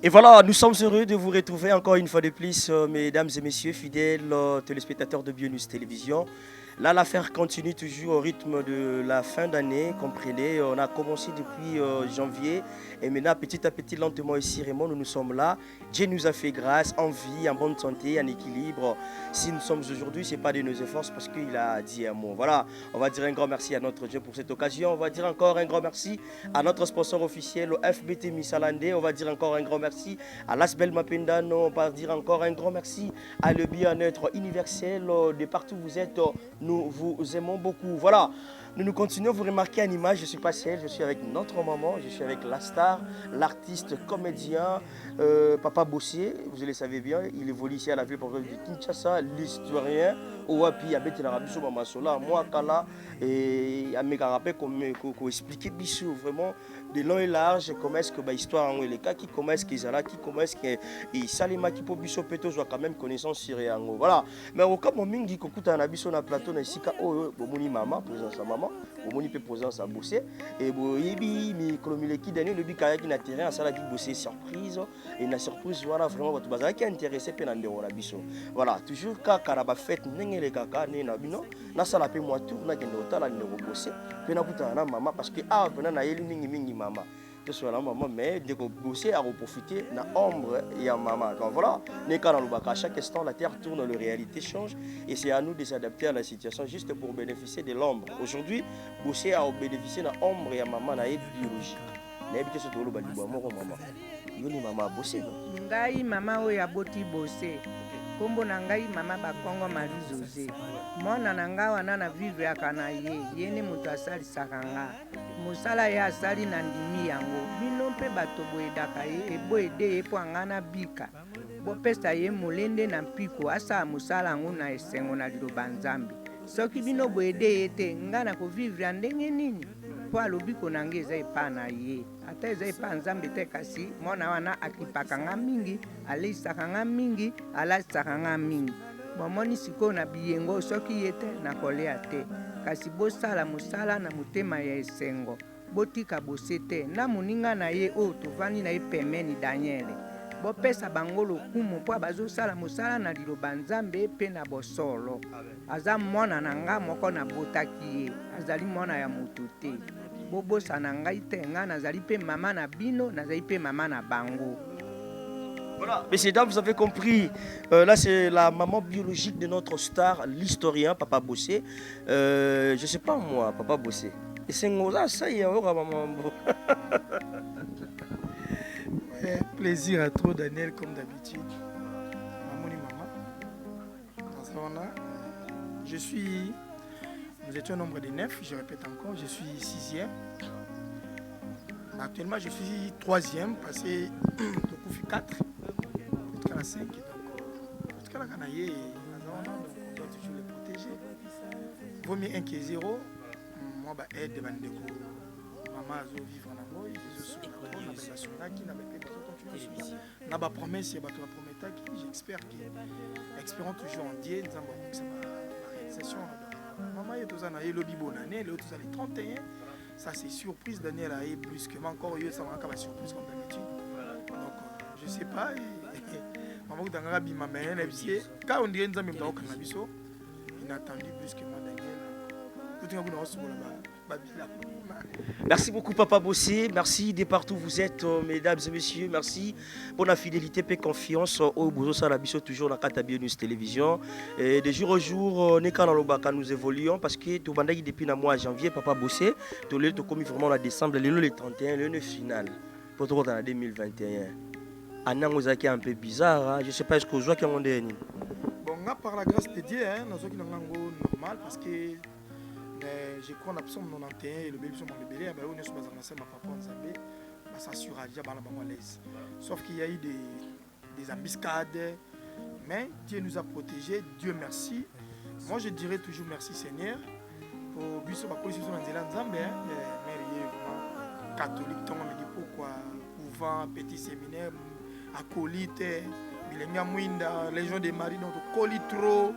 Et voilà, nous sommes heureux de vous retrouver encore une fois de plus, mesdames et messieurs, fidèles téléspectateurs de BioNews Télévision. Là, l'affaire continue toujours au rythme de la fin d'année, comprenez. On a commencé depuis janvier et maintenant, petit à petit, lentement et sûrement, nous sommes là. Dieu nous a fait grâce, en vie, en bonne santé, en équilibre. Si nous sommes aujourd'hui, ce n'est pas de nos efforts, parce qu'il a dit un mot. Voilà, on va dire un grand merci à notre Dieu pour cette occasion. On va dire encore un grand merci à notre sponsor officiel, au FBT Missalande. On va dire encore un grand merci à l'Asbel Mapendano. On va dire encore un grand merci à le bien-être universel de partout où vous êtes. Nous vous aimons beaucoup. Voilà, nous continuons. Vous remarquez en image, je ne suis pas seul, je suis avec notre maman, je suis avec la star, l'artiste, comédien, Papa Bossé. Vous le savez bien, il évolue ici à la ville province de Kinshasa, l'historien. Owapi abeti na rabiso mama sola moi kala et ameka rappel comme expliquer biso vraiment de long et large comment est-ce que l'histoire en les cas qui comment est-ce qu'ils allaient qui comment est-ce que et salima qui pour biso peto soit quand même connaissance sur yango voilà mais au cas mon mingi kokuta na biso na plateau na sika oh bomoni maman présence à maman bomoni pe présence à bosser et boyebi mi kolomile ki dani le bika qui na terrain sala qui bosser surprise et na surprise voilà vraiment votre bazar qui intéressé pe na ndero na biso voilà toujours ka karaba fête les kaka ne na bino na sala pe moi tout na kende otala ndeko bosser pe na kuta na maman parce que ah pena na yeli mingi maman que soit la maman mais de bosser à profiter na ombre et à maman donc voilà ne kana lubaka à chaque instant la terre tourne la réalité change et c'est à nous de s'adapter à la situation juste pour bénéficier de l'ombre aujourd'hui bosser à bénéficier na ombre et à maman na biologie na ebité ce tolo bali bo moko maman yoni maman bosser ngai mama oyo aboti bosser kombo na ngai mama bakongo Marie José mwana na ngai wana na vivre aka na ye ne moto asalisaka nga mosala ye asali na ndimi yango bino mpe bato boyedaka ye eboyede ye mpo anga na bika bopesa ye molende na mpiko asala mosala yango na esengo na liloba nzambe soki bino boyede ye te nga na kovivre ya ndenge nini mpo alobiko na ngai eza epa na ye ata eza epa nzambe te kasi mwana wana akipaka nga mingi aleisaka nga mingi alasaka nga mingi bomoni sikoyo na biyengo soki ye te nakolia te kasi bosala mosala na motema ya esengo botika bose te na moninga na ye oyo tovandi na ye pemeni Daniele bopesa bango lokumu mpo bazosala mosala na liloba nzambe mpe na bosolo aza mwana na nga moko nabotaki ye azali mwana ya moto te bobosa na ngai te nga nazali pe mama na bino nazali pe mama na bango. Voilà, messieurs, dames, vous avez compris. Là, c'est la maman biologique de notre star, l'historien, Papa Bossé. Je sais pas moi, Papa Bossé. Et c'est ça y est, maman. Plaisir à trop, Daniel, comme d'habitude. Maman. Nous étions au nombre de 9, je répète encore, je suis 6e. Actuellement, je suis 3e, passé au coup 4. 5 donc on doit toujours les protéger. Vaut mieux 1 qui est 0. Moi bah aide bandeko maman azo vivre en amour ils se sont na relation là qui n'a pas continuer na ba promesse ba la promesse qui j'espère que espérons toujours en Dieu nzambo ça ma réalisation maman est tous na lobi bonane l'autre tous les 31 ça c'est surprise Daniel a brusquement encore eu ça va surprise comme d'habitude donc je sais pas maman tangaka bima mais na bisie ka on dirait nzambe mtako kana biso inattendu brusquement Daniel tout ngako na osobola ba bila. Merci beaucoup Papa Bossé, merci de partout où vous êtes mesdames et messieurs, merci pour la fidélité et confiance au Bozo Salabiso toujours dans Kata BioNews Télévision et de jour au jour nous évoluons parce que tout le depuis le mois de janvier Papa Bossé tout le temps commis vraiment en décembre le 31 le 9 final pour tout en 2021. Anna Mozaki un peu bizarre, hein? Je sais pas est-ce que vous jouez qui ont dernier. Bon, par la grâce de Dieu, nous sommes normal parce que j'ai crois en absence 91 et le bébé sont mon bébé, on est sur ma papa en Zambie, ça assure déjà par la l'aise. Sauf qu'il y a eu des embuscades, mais Dieu nous a protégés, Dieu merci. Moi je dirais toujours merci Seigneur pour biso ba police sur en Zambie, mais catholique, on me dit pourquoi couvent petit séminaire acolyte bilenga mwinda légion de Marie donc colitro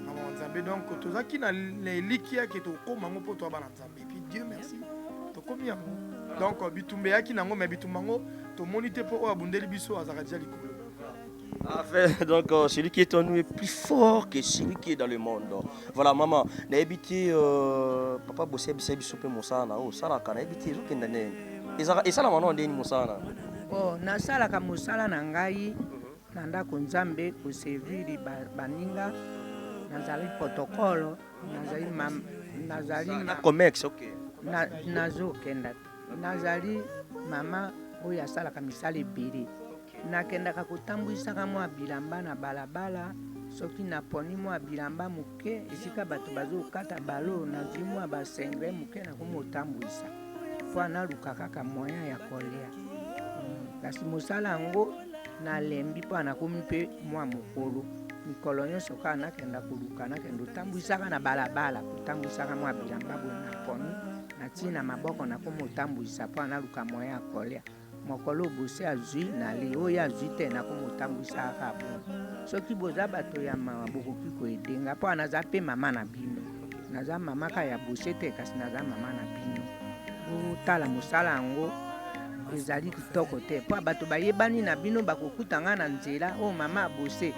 na Nzambe donc tozaki na likia ke to koma ngo poto bana Nzambe puis Dieu merci to komi yango donc bitumbe yaki nango mais bitumango tomoni te mpo oyo abundeli biso azalaka déjà likolo. Enfin, donc, celui qui est en nous est plus fort que celui qui est dans le monde. Voilà, maman. Na habité papa bossé biso pe mosana. Oh, sala kana habité zo kenda ne. Et ça la maman ndeni mosana. Oh, nasalaka mosala na ngai na ndako nzambe koserviri baninga nazali protocole nazali Comex, ok. nazokenda nazali mama oyo asalaka misala ebele nakendaka kotambwisaka mwa bilamba na balabala soki naponi mwa bilamba moke esika bato bazokata balo nazwi mwa basengre moke nakomotambwisa mpo analuka kaka moyen ya kolia kasi mosala yango nalembi mpo nakomi mpe mwa mokolo mikolo nyonso kaka nakenda koluka nakenda otambwisaka na balabala kotambwisaka mwa bilamba boye naponi natina maboko nakomotambwisa mpo analuka moyen ya kolia mokolo bose azwi nali oyo azwi te nakomotambwisa kaka bo soki boza bato ya mawa bokoki koedenga mpo naza mpe mama na bino naza mama ka ya bose te kasi naza mama na bino botala mosala yango ezali kitoko te mpo bato bayebani na bino bakokutanga na nzela oyo mama ya bose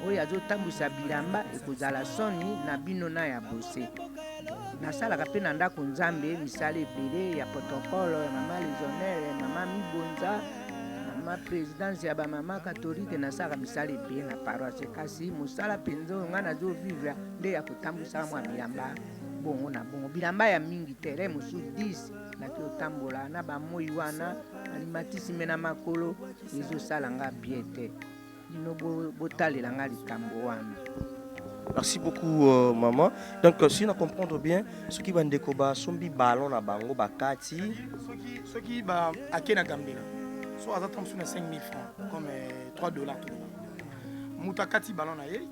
oyo azotambwisa bilamba ekozala soni na bino na ya bose nasalaka mpe na ndako nzambe misala ebele ya protocole ya mama legionnaire mama mibonza mama présidence ya bamama katolike nasalaka misala ebele na paroisse kasi mosala mpenza oyo ngai nazovivre nde ya kotambwisaka mwa bilamba bongo na bongo bilamba ya mingi te re mosusu 10 naki otambola na bamoi wana alimatisime na makolo ezosala nga bie te bino botalela nga likambo wana. Merci beaucoup, maman. Donc, si on comprend bien, ce qui va ndékoba, sombi ballon na bango bakati. Ce qui va à Kena Gambia, soit à 5 000 francs, comme $3 tout le monde. Moutakati ballon na ye,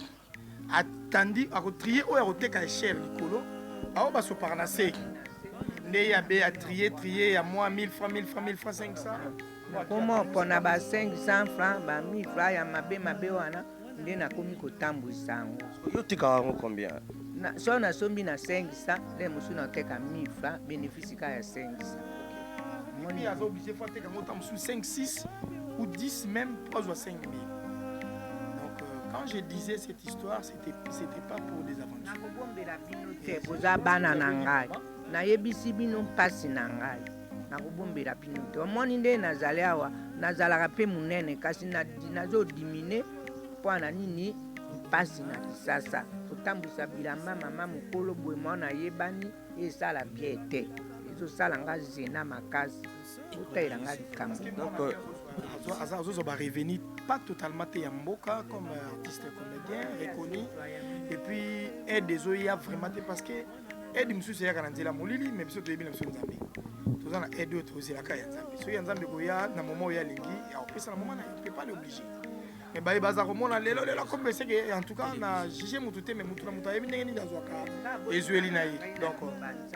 attendit à retrier ou à roteka cher Nicolo, à oba so parnasé. Né ya bé à trier à moi 1000 francs, 500. Comment pour na ba 500 francs, ba 1000 francs ya mabe wana. Nde nakomi kotambwisa yango. Yo tika yango combien? So nasombi na 500, le mosu nateka 1000 francs, bénéfice ka ya 500. Mon a obligé faut teka motam sous 5 6 ou 10 même 3 ou 5 000. Donc quand je disais cette histoire, c'était pas pour des aventures. Nakobombela bino te boza bana na ngai. Nayebisi bino mpasi na ngai. Nakobombela bino te. Omoni nde nazali awa, nazalaka pe munene kasi nazo dimine pwana nini mpasi na kisasa kotambwisa bilamba mama mokolo boye mwana yebani esala bie te ezosala nga zena makasi otalela nga likambo. Donc Azozo va revenir pas totalement te ya mboka comme artiste comédien reconnu et puis aide des oya vraiment parce que aide mosusu eyaka na nzela molili mais biso toyebi na biso nzambe toza na aide oyo tozelaka ya nzambe soki ya nzambe koya na moment oyo alingi opesa na moment na ye peut pas l'obliger. Mais bah baza komona lelo comme c'est que en tout cas na jugé mutu te mais mutu na mutu ayebi ndenge nini azwaka ezueli na ye donc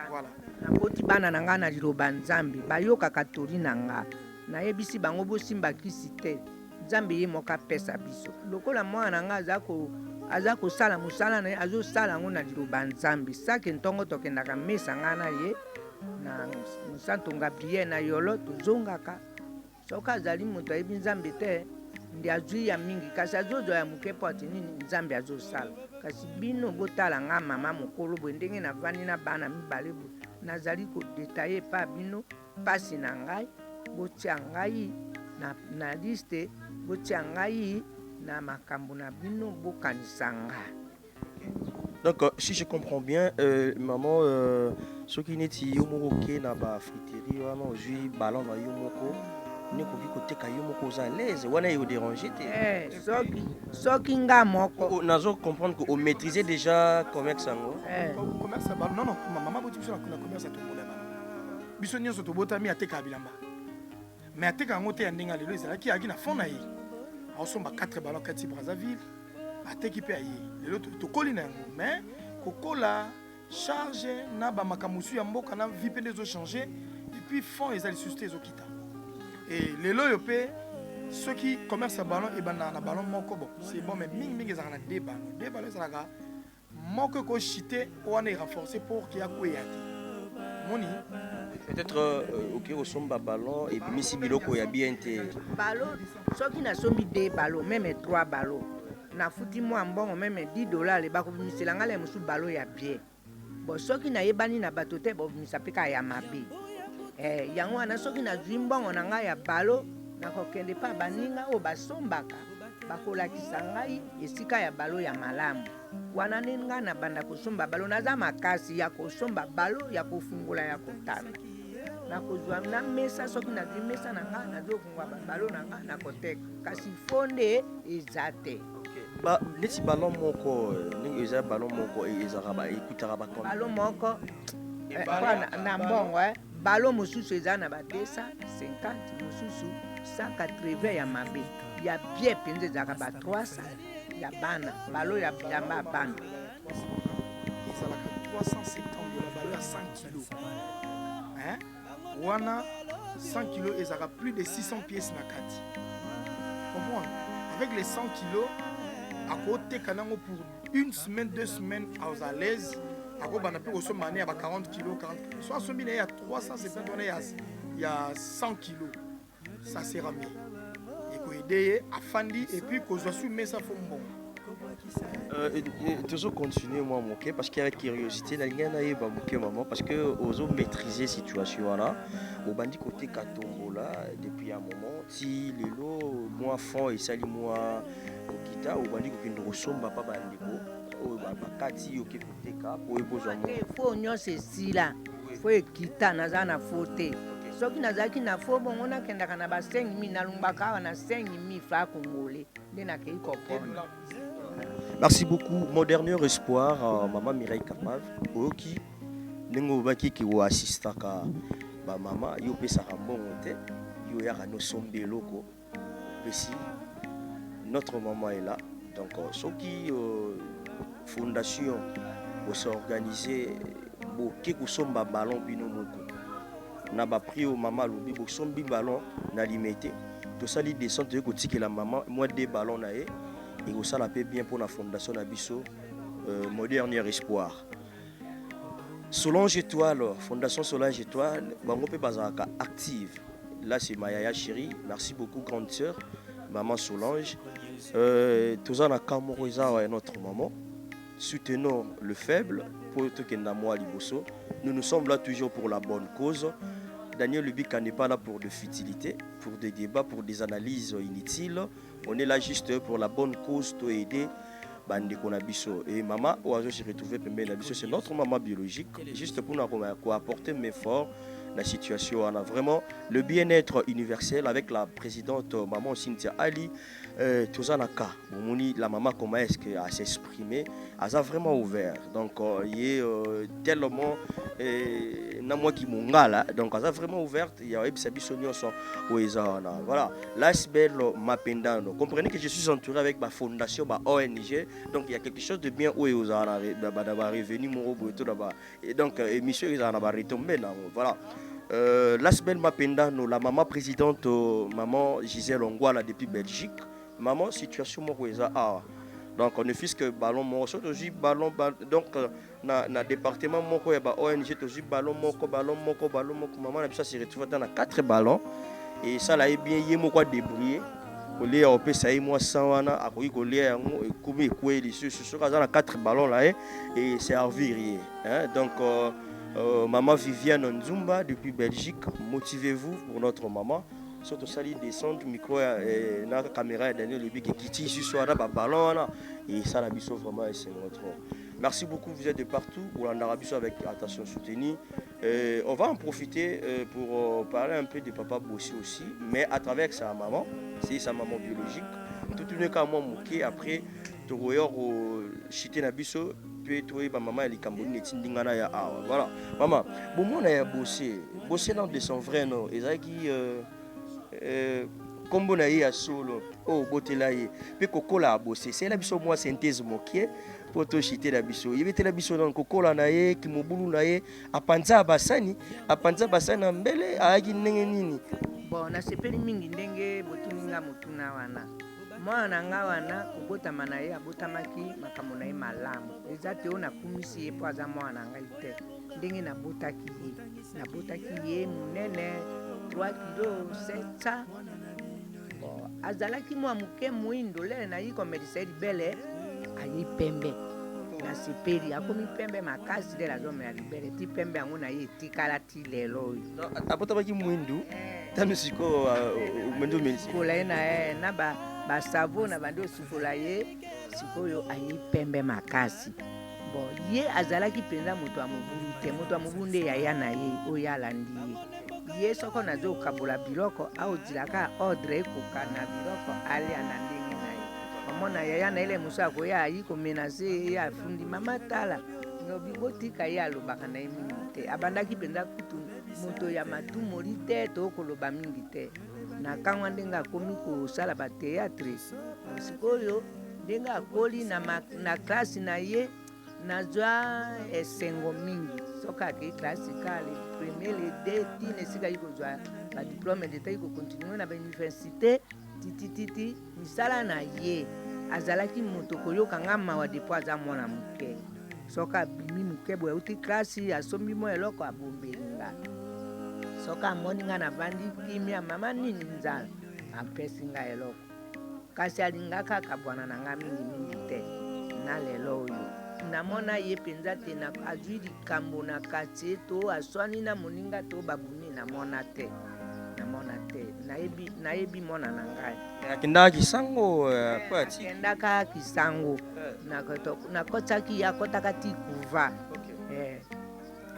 voilà nakoti bana na nga na liloba nzambe bayokaka tori na nga nayebisi bango bosimba kisi te nzambe ye moko apesa biso lokola mwana na nga aza kosala mosala na ye azosala yango na liloba nzambe sake ntongo tokendaka mesa nga na ye na mosantu Gabriel na yolo tozongaka soki azali moto ayebi nzambe te ndi azwi ya mingi kasi azozwa ya moke po ati nini nzambe azosala kasi bino botala nga mama mokolo boye ndenge navandi na bana mibale boye nazali kodetaye pa bino mpasi na ngai botia ngai na liste botia ngai na makambo na bino bokanisa nga. Donc, si je comprends bien, maman, ce qui n'est pas yomoke na ba friterie, vraiment, aujourd'hui, ballon na yomoko. Ni koki koteka yo moko za l'aise wana yo déranger te soki nga moko nazo comprendre que on maîtriser déjà commerce ngo commerce ba non maman boti biso na commerce to mola ba biso nyonso to botami ateka bilamba mais ateka ngo te ya ndinga lelo ezalaki aki na fond na ye osomba 4 ballons kati Brazzaville ateki pe aye lelo to koli na ngo mais kokola charge na ba makamusu ya mboka na vie pe des changer et puis fond ezali susté ezokita. Et les loyopé, ceux qui commercent à ballon et banana ballon moko bon c'est bon mais mingi ezana deux ballons ça là moko ko chité on est renforcé pour qu'il y a quoi yati moni Peut-être ok osomba ballon et misi biloko ya bien te. Ballon, soki na sombi 2 ballons, même 3 ballons. Na futi moi mbongo même $10 les bako miselanga le musu ballon ya bien. Bon soki na yebani na bato te bo misapeka ya mabe. Yango wana soki na zwi mbongo na ngai ya ballon na kokende pa baninga o basombaka. Bakolakisa ngai esika ya ballon ya malamu. Wana ninga na banda kosomba ballon naza makasi ya kosomba ballon ya kofungula ya kotana. Na kozwa na mesa soki na zwi mesa na nga na zofungwa ballon na nga na koteka kasi fonde ezate. Ba neti ballon moko ni eza ballon moko ezaka ba ekutaka ba compte. Ballon moko na mbongo ballon mosusu eza na ba 250 mosusu 180 ya mabe ya bien penze ezaka ba 300 ya bana ballon ya bilamba bana ezalaka 350 ballon ya 100 kg. Wana 100 kg ezalaka plus de 600 pièces na kati. Comprendre? Avec les 100 kg à côté kanango pour une semaine 2 semaines à l'aise à côté bana pe ko somane ya 40 kg 40 soit somine ya 370 on il y a 100 kg ça sera mieux et ko aider à fandi et puis ko zo sous mais ça faut bon. Toujours continuer moi moquer parce qu'il y a curiosité na ngana yeba moquer maman parce que ozo maîtriser situation là au bandi côté katombola depuis un moment ti lelo moi fond et sali moi okita au bandi ko kendo somba pa bandiko o ba kati yoke côté ka po epozwa mo fo nyonso esila fo ekita naza na fote soki nazalaki na fo bongo nakendaka na ba 5000 nalumbaka awa na 5000 fra congolais nde nakei kopona. Merci beaucoup. Mon dernier espoir, maman Mireille Kapave, qui nengo baki ki wa assista ka ba mama yo pesa rambongo te yo ya no sombe loko pesi notre maman est là donc ce qui fondation pour s'organiser bo ki ko somba ballon bino moko na ba prix au maman lobi bo sombi ballon na limité to sali descente ko tikela maman moi des ballons na e et ça la paix bien pour la fondation Nabiso mon dernier espoir. Solange Étoile, Fondation Solange Étoile, bango pe bazaka active. Là c'est Mayaya chérie, merci beaucoup grande sœur, maman Solange. Tous en Kamoroza et notre maman. Soutenons le faible pour tout que moi liboso. Nous nous sommes là toujours pour la bonne cause. Daniel Lubika n'est pas là pour de futilité, pour des débats, pour des analyses inutiles. On est là juste pour la bonne cause, pour aider Bandeko Nabiso. Et maman, oiseau s'est retrouvé Nabiso, c'est notre maman biologique, juste pour nous apporter mes efforts la situation. On a vraiment le bien-être universel avec la présidente maman Cynthia Ali. Tozanaka, la maman comment est-ce qu'elle s'exprimer, elle a vraiment ouvert. Donc il est tellement moi qui m'ongala, donc elle a vraiment ouvert. Il y a eu Sabi Sonio son voilà. L'asbel Mapendano. Comprenez que je suis entouré avec ma fondation, ma ONG. Donc il y a quelque chose de bien où ils ont revenu mon robot et donc émission ils en ont retombé voilà. L'asbel Mapendano, la maman présidente, maman Gisèle Ongwala depuis Belgique. Maman situation mokoeza donc on ne fait que ballon moko aussi ballon donc na département moko ya ba ONG aussi ballon moko maman na bisa se retrouve dans 4 ballons et ça là est bien yemo quoi débrouiller au lieu on peut ça moi 100 wana akoki ko lier yango ekomi ekweli sur na 4 ballons là et servir hein donc maman Viviane Nzumba depuis Belgique, motivez-vous pour notre maman. Surtout ça, il descend du micro et la caméra et Daniel Lebi qui quitte ce soir là, ballon et ça la biso vraiment c'est notre. Merci beaucoup, vous êtes de partout. Pour l'Andarabiso avec attention soutenue. On va en profiter pour parler un peu de papa Bossi aussi, mais à travers sa maman, c'est sa maman biologique. Tout le monde moi moqué après tu vois chité Nabiso. Maman elle est Cameroun ya voilà maman bon moi on a bossé dans de son vrai nom et ça qui comme on a eu à solo oh botela yi pe kokola a bossé c'est la biso moi synthèse mokie pour to chité la biso il était la biso dans kokola na ye ki mobulu na ye apanza basani na mbele aaki ndenge nini bon na sepeli mingi ndenge botuninga mutuna wana mwana na nga wana kobotama na ye abotamaki makambo na ye malamu eza te oyo nakumisi ye mpo aza mwana na ngai te ndenge nabotaki ye monene 3 kilo 700 azalaki mwa moke mwindo lele nayi komelisa ye libele ayi pembe nasepeli akomi pembe makasi lelo azomela libele ti pembe yango na ye etikala ti lelo oyo abotamaki mwindu tano sikoyo mwindu omelisi kola ye na basavo na bandi osukola ye sikoyo ayi pembe makasi bon ye azalaki mpenza moto ya mobulu te moto ya mobulu nde yaya na ye oyo alandi ye soko nazokabola biloko aodilaka ordre ekoka na biloko alia na ndenge na ye omona yaya na ele mosu akoya ayi komenase ye afundi mama tala lobi botika ye alobaka na ye mingi te abandaki mpenza kutu moto ya matumoli te tokoloba mingi te na kangwa ndenge akomi kosala bateatre sikoyo ndenge akoli na klase na ye nazwa esengo mingi soki akei klase ka le premier le deux tine esika yi kozwa badiplome deta yi kokontinue na bauniversité titititi misala na ye azalaki moto koyokanga mawa depo aza mwana moke soki abimi moke boye euti klase asombi mo eloko abombeli ngai soki amoni ngai navandi kimia mama nini nzala apesi ngai eloko kasi alingaka kabwana na ngai mingimingi te na lelo oyo namona ye mpenza te azwi likambo na katie to aswani na moninga to babuni namona te nayebi mona na ngai akendaka kisango akendaka kisango nakotaki ye akotaka ti kuva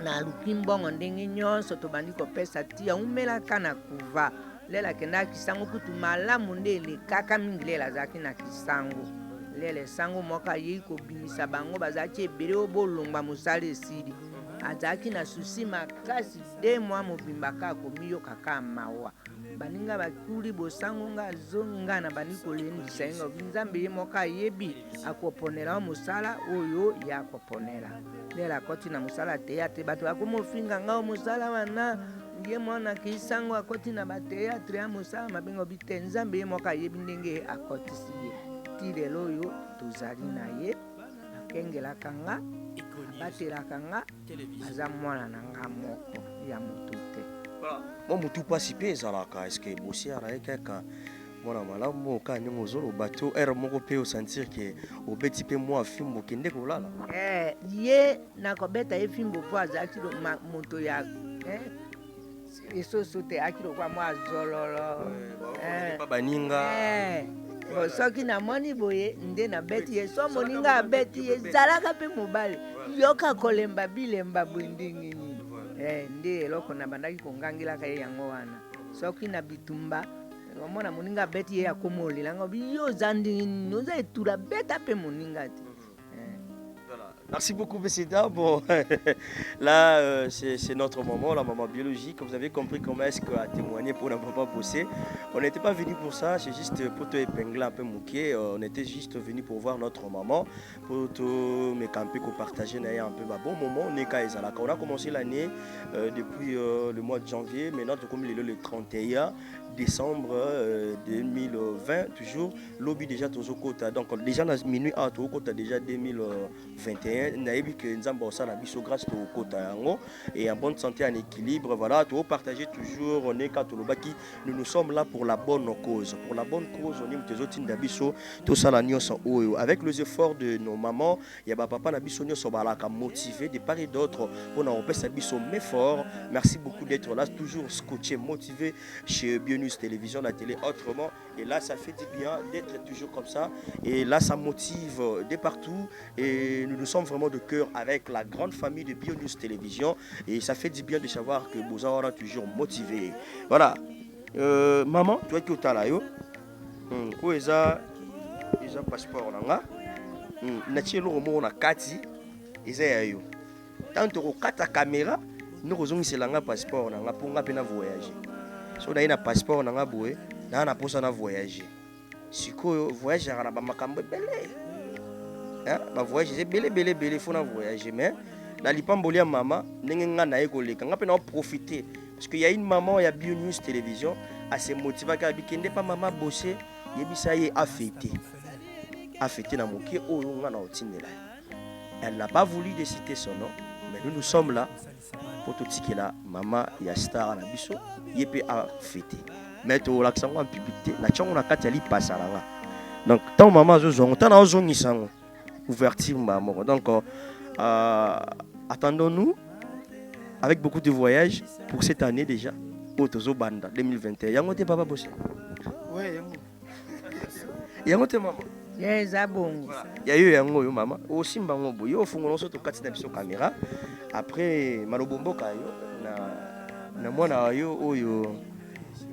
naluki mbongo ndenge nyonso tobandi kopesa ti aumelaka na kuva lela akendaka kisango kutu malamu nde elekaka mingi lela azalaki na kisango lele sango moko ayei kobimisa bango bazalaki ebele oyo bolongwa mosala esili azalaki na susi makasi 2 mois mobimba kaka komiyokaka mawa baninga bakuli bosango nga azongi nga na bandi kolendisa ye ngobi nzambe ye moko ayebi akoponela o mosala oyo ye akoponela lele akoti na mosala teatre bato bakomofinga nga o mosala wana ye mwana kisango akoti na bateatre ya mosala mabengo bi te nzambe ye moko ayebi ndenge akotisi ye ti lelo oyo tozali na ye akengelaka nga abatelaka nga aza mwana na nga moko ya motu te mo motu mpasi mpe ezalaka eske bosi alaye kaka mwana malamu oka ndenge ozoloba to ere moko mpe osentir ke obeti mpe mwa fimbo okende kolala ye nakobeta ye fimbo mpo azalaki moto ya esoso te aki lokwa mwa azololo baninga soki namoni boye nde nabeti ye so moninga abeti ye ezalaka mpe mobali yoka kolemba bilemba boye ndenge nini nde eloko na bandaki kongangelaka ye yango wana soki na bitumba omona moninga abeti ye akoma olelanga obi yo oza ndenge nini oza etura beta mpe moninga te. Merci beaucoup, Bessida. Bon, là, c'est notre maman, la maman biologique. Vous avez compris comment est-ce qu'elle a témoigné pour ne pas bosser. On n'était pas venu pour ça, c'est juste pour te épingler un peu mouquet. On était juste venu pour voir notre maman, pour te me camper, pour partager un peu. Bon moment, on est qu'à Ezalaka. On a commencé l'année depuis le mois de janvier. Maintenant, comme le 31 décembre 2020, toujours, lobby déjà tous au côté. Donc, déjà, dans minuit à tout au côté, déjà 2021. Naïbi que Nzamba osala biso grâce au kota yango et en bonne santé en équilibre, voilà, tout partager toujours. On est katolobaki, nous sommes là pour la bonne cause, on est mtezotin d'abiso tout ça la nyonso oyo avec les efforts de nos mamans, ya ba papa na biso nyonso balaka motivé de part et d'autre pour na opesa biso mais fort. Merci beaucoup d'être là, toujours scotché, motivé chez Bionus Télévision, la télé autrement, et là ça fait du bien d'être toujours comme ça et là ça motive de partout et nous sommes vraiment de cœur avec la grande famille de Bionus Télévision et ça fait du bien de savoir que vous aurez toujours motivé. Voilà. Maman, tu es qui au yo? Où est ça? Ils ont passeport là. Naturellement, on a kati. Ils ont yo. Tant que kata caméra, nous avons c'est là passeport là pour nga pena voyager. So na ina passeport na nga boé, na na posa na voyager. Siko voyager na ba makambo belé. Ba voyager belé faut na voyager mais na lipamboli ya mama ndenge nga na ekoleka nga pe na profiter parce que y a une maman ya Bionus Télévision à se motiver ka bikende pas maman bosser yebisa ye affecté na mokie oyo nga na otindela. Elle n'a pas voulu de citer son nom, mais nous sommes là pour tout ce là maman ya star na biso yepé affecté. Mais to l'accent en publicité na tchongo na kati ali pasala. Donc tant maman zo zongo tant na zongi sango ouverture maman. Donc attendons-nous avec beaucoup de voyages pour cette année déjà. Otozo banda 2021. Yango te papa bossé. Ouais, yango. Yango te maman. Yes, abongo. Ya yo yango yo mama. Osimba ngobo yo fungo nso to kati na biso caméra. Après malobomboka yo na mwana yo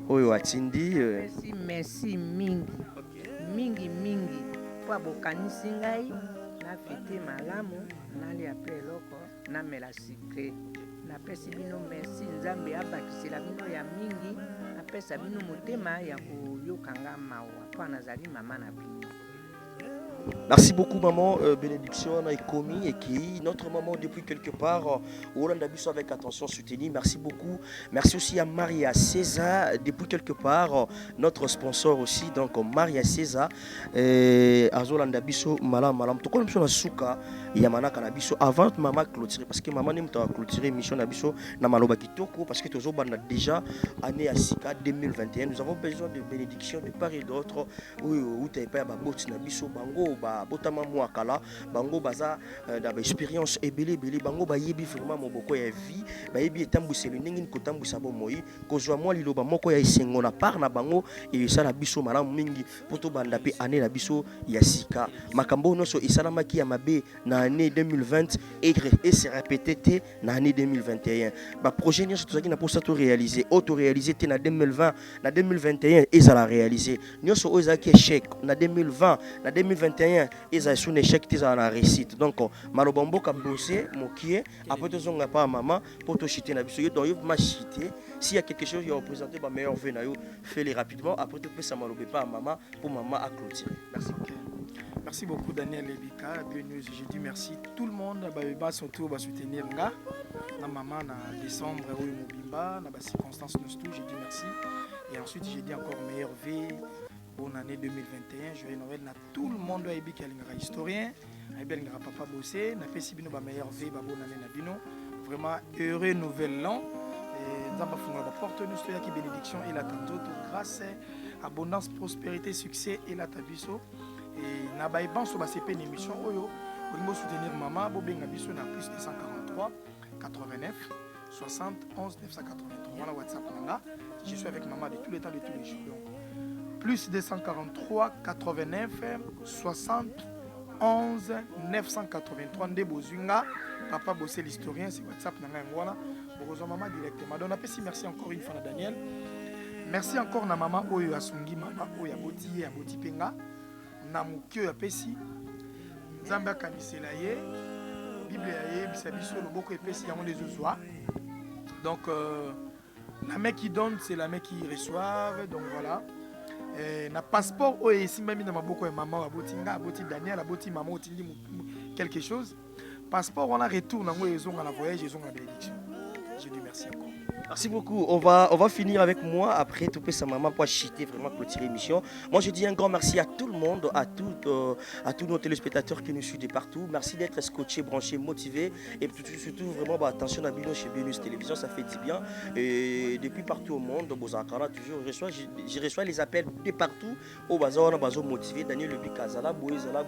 oyo atindi. Merci mingi. Mingi. Po bokanisi ngai na fete malamu nali après loko na mela secret. Na pesi bino merci nzambe abakisela bino ya mingi. Na pesa bino motema ya koyokanga mawa. Po nazali mama na bino. Merci beaucoup maman bénédiction et commis et qui notre maman depuis quelque part Hollande Bisso avec attention soutenu. Merci beaucoup. Merci aussi à Maria César depuis quelque part notre sponsor aussi donc Maria César Azolanda Bisso malam to comme na suka ya manaka na biso avant maman clôturer parce que maman nem ta clôturer mission na biso na maloba kitoko parce que tozo banda déjà année à Sika 2021 nous avons besoin de bénédiction de part et d'autre où tu pas ba boti na biso bango ba botama mwakala bango baza da expérience ebele bango ba yebi vraiment moboko ya vie ba yebi etambuseli ndenge ko tambusa bo moyi ko zwa mwa liloba moko ya isengo na part na bango et ça na biso malamu mingi poto banda pe année na biso ya Sika makambo noso isalamaki ya mabe na année 2020 et se répété na année 2021 ba projet nyonso tozaki na posa to réaliser na 2020 na 2021 et ça la réaliser nyonso ozaki échec na 2020 na 2021 ils ont un échec ils ont la réussite donc malobombo ka bosser mokie après to zonga pa maman pour to chiter na biso yo donc yo ma chiter s'il y a quelque chose yo représenter ba meilleur vœu na yo fais-le rapidement après to pesa malobé pa maman pour maman à clôturer. Merci. Merci beaucoup Daniel Lebika. Bienvenue. J'ai dit merci tout le monde ba son tour va soutenir nga na maman na décembre au Mobimba na ba circonstances nous tout j'ai dit merci et ensuite j'ai dit encore meilleur vœu. Bonne année 2021, joyeux Noël à tout le monde qui est historien, qui papa bossé, na fait bino ba meilleur vie ba bonne année na bino, vraiment heureux nouvel an et nzamba funga ba porte nous soya ki bénédiction et la tanto grâce, abondance, prospérité, succès et la tabiso et na ba ibanso ba CP émission oyo, bo soutenir maman bo benga biso na plus 243 89 71 983 voilà WhatsApp nanga, je suis avec maman de tous les temps de tous les jours. Plus 243 89 71 983 nde bozunga papa bossé l'historien c'est WhatsApp nanga ngwana bozo maman directement donc appesi merci encore une fois na Daniel merci encore na maman oyo asungi maman oyo aboti penga na mukio apesi nzambe akanisela ye bible ya bisa biso loboko epesi yango les ozwa donc la mec qui donne c'est la mec qui reçoit donc voilà. Na passeport oyo esimba mina maboko ya maman aboti Daniel aboti maman otindi quelque chose passeport on a retour nango ezonga na voyage ezonga na bénédiction. Je dis merci encore. Merci beaucoup. On va finir avec moi. Après, tout sa maman pour chiter vraiment clôturer l'émission. Moi, je dis un grand merci à tout le monde, à tous nos téléspectateurs qui nous suivent de partout. Merci d'être scotché, branché, motivé. Et surtout, vraiment, attention à Bino chez Bienus Télévision, ça fait du bien. Et depuis partout au monde, Bozakara, toujours, je reçois les appels de partout. Au bazar, on a besoin motivé. Daniel Lebi Kazala, Boezala.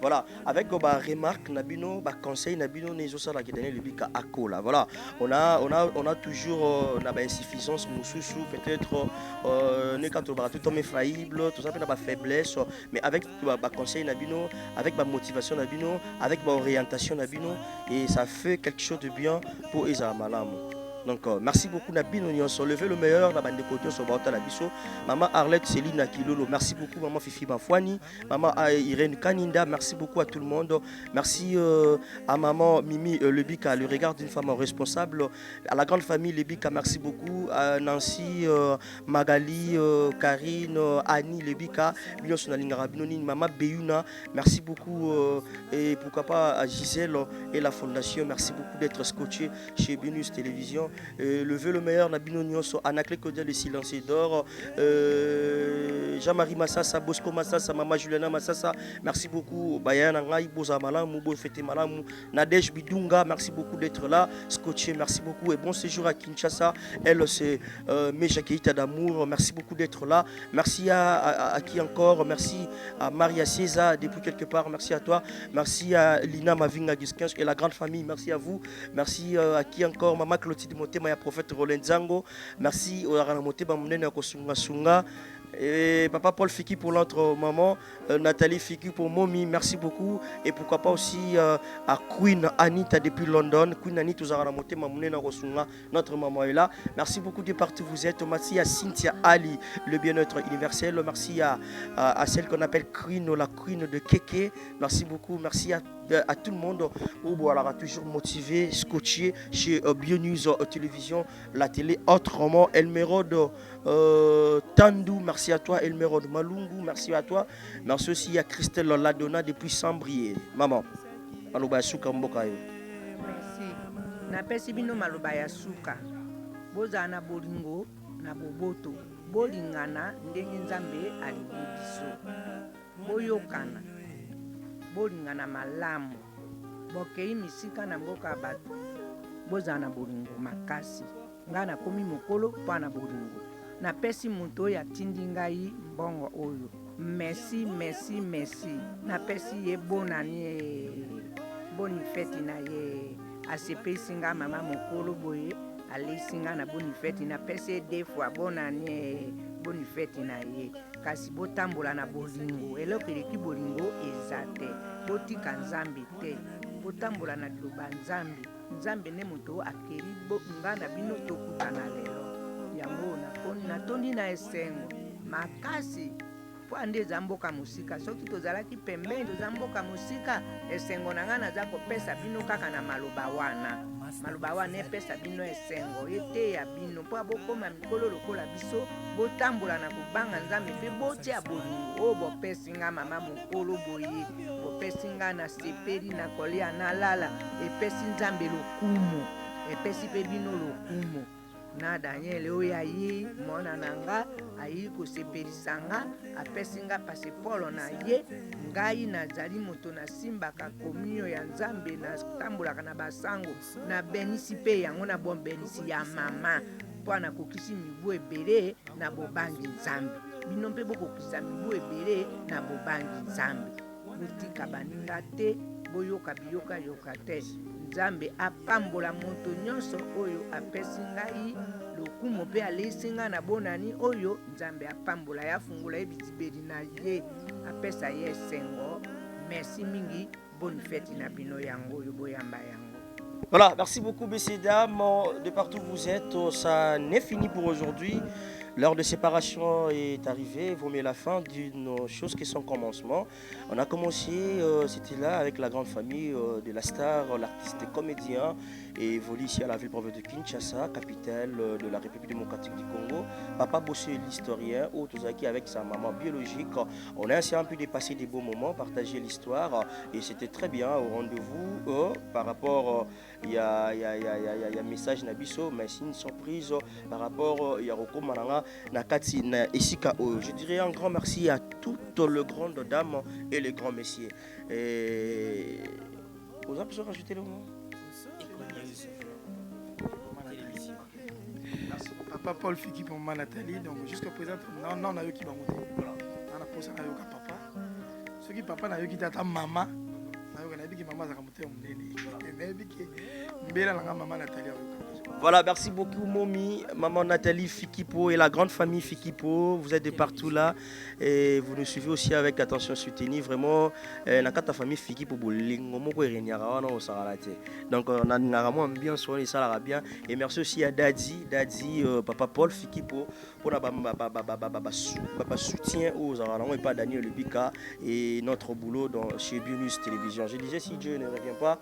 Voilà. Avec remarque, Nabino, conseil, Nabino, Nezosala, qui Daniel Lebi Akola. Voilà. On a toujours une insuffisance, peut-être tout homme est faillible, tout ça peut avoir faiblesse, mais avec conseil Nabino, avec ma motivation Nabino, avec ma orientation Nabino, et ça fait quelque chose de bien pour Isa Malam. Donc merci beaucoup Nabino Nyonso, levez le meilleur la bande de côté sur Bauta Labiso, maman Arlette Céline Nakilolo, merci beaucoup maman Fifi Bafouani, maman Irène Kaninda, merci beaucoup à tout le monde, merci à maman Mimi Lebika, le regard d'une femme responsable, à la grande famille Lebika, merci beaucoup, à Nancy, Magali, Karine, Annie Lebika, maman Beyouna, merci beaucoup et pourquoi pas à Gisèle et la fondation, merci beaucoup d'être scotché chez Bienus Télévision. le vœu le meilleur, Nabino Nyonso, Anaclé Kodia, le silence d'or, Jean-Marie Massassa, Bosco Massassa, Mama Juliana Massassa, merci beaucoup, Bayana Ngai, Boza Malamou, Bofete Malamou, Nadège Bidunga, merci beaucoup d'être là, Scotché, merci beaucoup et bon séjour à Kinshasa, elle c'est Meja Keita d'amour, merci beaucoup d'être là, merci à qui encore, merci à Maria César depuis quelque part, merci à toi, merci à Lina Mavinga Giskinch et la grande famille, merci à vous, merci à qui encore, Mama Clotilde Motema, ya prophète Roland Zango, merci au Motema Mnene Kosunga Sunga. Et papa Paul Fiki pour l'autre maman, Nathalie Fiki pour Momi, merci beaucoup. Et pourquoi pas aussi à Queen Anita depuis London. Queen Anita, notre maman est là. Merci beaucoup de partout où vous êtes. Merci à Cynthia Ali, le bien-être universel. Merci à celle qu'on appelle Queen, la Queen de Keke. Merci beaucoup. Merci à tout le monde où voilà, toujours motivé, scotché chez BioNews Télévision, la télé autrement. Elmerod Tandou, merci à toi. Elmerod Malungu, merci à toi. Merci aussi à Christelle Ladonna depuis Sambrier. Maman, Maloba Suka Mboka. Merci. Napesi bino maloba ya suka. Boza na bolingo na boboto. Bolingana ndenge Nzambe alibudiso. Boyokana. Bolingana malamu. Bokei misika na mboka bato. Boza na bolingo makasi. Nga na komi mokolo pa na bolingo. Na pesi muto ya tindi ngai mbongo oyo. Merci, merci, merci. Na pesi ye bonani boni feti na ye. Asepesi nga mama mokolo boye. Alesi nga na boni feti na pesi deux fois bonani boni feti na ye. Kasi botambola na bolingo. Eloko eleki bolingo ezate. Botika Nzambe te. Botambola na liloba Nzambe. Nzambe ne moto akeri bo nga na bino tokutana lelo. Yango natondi na esengo makasi po ande za mboka musika soki tozalaki pembeni toza mboka musika esengo na nga naza kopesa bino kaka na maloba wana epesa bino esengo ete ya bino po bokoma mikolo lokola biso botambola na kobanga Nzambe mpe botia bolingo oyo bopesi nga mama mokolo boye bopesi nga na sepeli na kolia na lala epesi Nzambe lokumu epesi mpe bino lokumu na Daniel oyo ayi mona nanga ayi kosepelisa nga apesi nga pasepolo na ye ngai nazali moto na simbaka komio ya Nzambe na tambolaka na basango na benisi mpe yango na bombenisi ya mama mpo na kokisi mibu ebele na bobangi Nzambe bino mpe bokokisa mibu ebele na bobangi Nzambe botika baninga te boyoka biyoka yoka te Nzambe apambola moto nyonso oyo apesi ngai lokumu mpe alesi nga na bonani oyo Nzambe apambola yafungula ebitibeli na ye apesa ye esengo merci mingi bonne fête na bino yango oyo boyamba yango. Voilà, merci beaucoup messieurs dames de partout où vous êtes. Ça n'est fini pour aujourd'hui. L'heure de séparation est arrivée, vaut mieux la fin d'une chose qui est son commencement. On a commencé, c'était là avec la grande famille de la star, l'artiste et comédien, et évolue ici à la ville province de Kinshasa, capitale de la République démocratique du Congo. Papa Bossé, l'historien, Otozaki avec sa maman biologique. On a ainsi pu dépasser des beaux moments, partager l'histoire, et c'était très bien au rendez-vous par rapport, il y a message Nabiso, mais c'est une surprise par rapport à Yaroko Mananga. Nakati na Esika. Je dirais un grand merci à toutes les grandes dames et les grands messieurs. Vous avez besoin de rajouter le mot? Papa Paul Fiki pour maman Nathalie. Donc jusqu'à présent, non, on a eu qui va monter. Voilà. On a posé un papa. Ceux qui papa n'a eu qui tata maman. Voilà, merci beaucoup Momi, maman Nathalie Fikipo et la grande famille Fikipo. Vous êtes de partout là et vous nous suivez aussi avec attention soutenue. Vraiment, la famille Fikipo, donc on a vraiment bien soigné ça bien. Et merci aussi à Daddy, papa Paul Fikipo pour la soutien aux Arabes et pas Daniel Lubika et notre boulot chez BioNews Télévision. Je disais, si Dieu ne revient pas,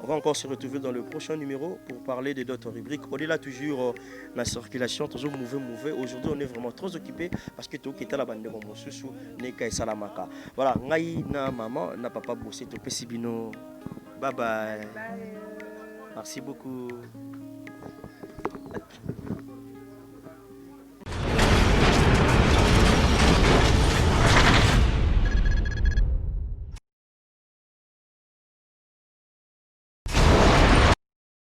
on va encore se retrouver dans le prochain numéro pour parler de d'autres rubriques. On est là toujours la circulation, toujours mauvais. Aujourd'hui, on est vraiment trop occupé parce que tout qui est à la bande de mon sous n'est qu'à Salamaka. Voilà, ngai na maman, na papa bossé, to pesibino. Bye bye. Merci beaucoup.